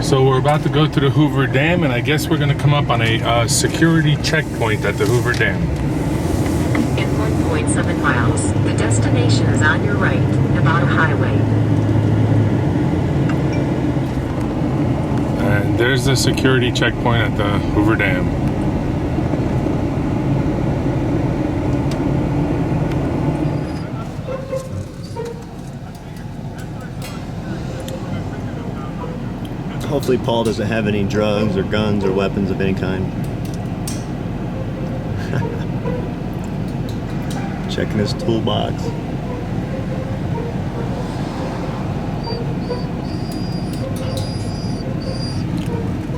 So we're about to go to the Hoover Dam, and I guess we're going to come up on a security checkpoint at the Hoover Dam. In 1.7 miles, the destination is on your right, Nevada Highway. And there's the security checkpoint at the Hoover Dam. Hopefully Paul doesn't have any drugs or guns or weapons of any kind. Checking his toolbox.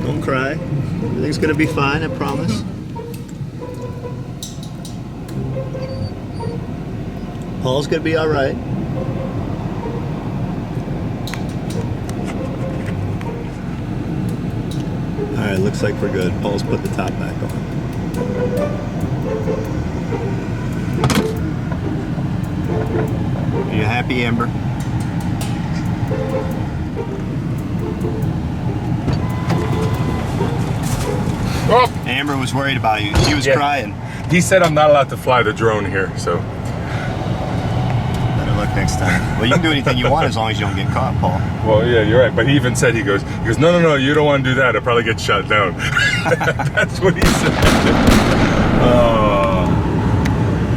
Don't cry. Everything's gonna be fine, I promise. Paul's gonna be alright. Alright, looks like we're good. Paul's put the top back on. Are you happy, Amber? Oh! Amber was worried about you. She was crying. He said I'm not allowed to fly the drone here, so. Better luck next time. Well, you can do anything you want as long as you don't get caught, Paul. Well, yeah, you're right. But he even said, he goes, no, you don't want to do that. I'll probably get shot down. That's what he said. Oh.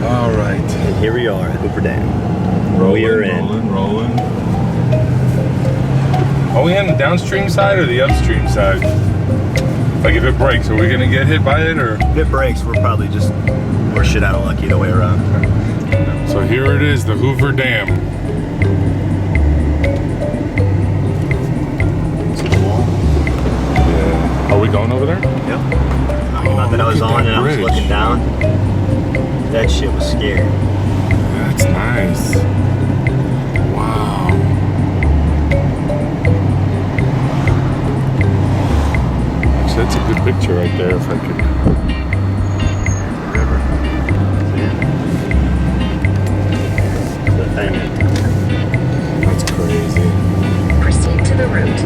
All right. And here we are at Hoover Dam. Rolling. Are we on the downstream side or the upstream side? Like if it breaks, are we gonna get hit by it or? If it breaks, we're probably just, we're shit out of luck either way around. So here it is, the Hoover Dam. See the wall? Yeah. Are we going over there? Yep. Not that I was on and I was looking down. That shit was scary. That's nice. Wow. Actually, that's a good picture right there if I could. River. Yeah. That's crazy. Proceed to the route.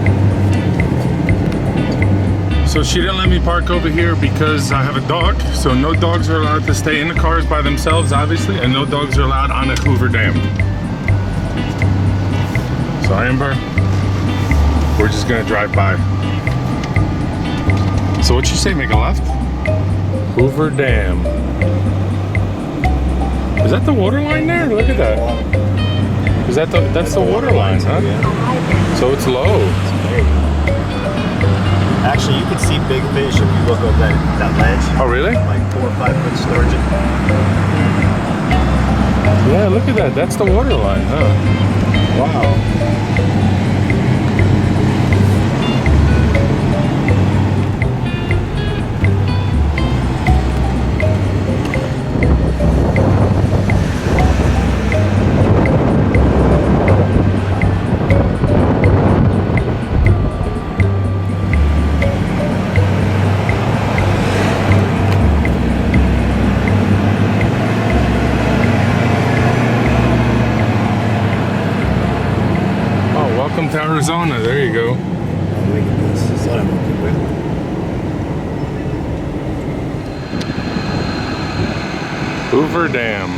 So she didn't let me park over here because I have a dog. So no dogs are allowed to stay in the cars by themselves, obviously, and no dogs are allowed on the Hoover Dam. So Amber, we're just gonna drive by. So what'd you say, make a left? Hoover Dam. Is that the water line there? Look at that. Is that that's the water line, huh? Yeah. So it's low. Actually, you can see big fish if you look up that ledge. Oh, really? Like 4 or 5 foot sturgeon. Yeah, look at that. That's the water line, huh? Wow. Welcome to Arizona. There you go. Oh, look at this. That's what I'm looking with. Hoover Dam.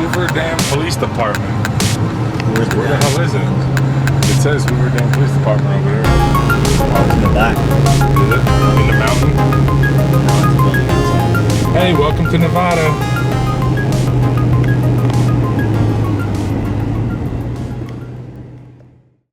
Hoover Dam Police Department. Where's Where the hell is it? It says Hoover Dam Police Department over there. Oh, it's in the back. Is it? In the mountain? No, it's a building outside. Hey, welcome to Nevada.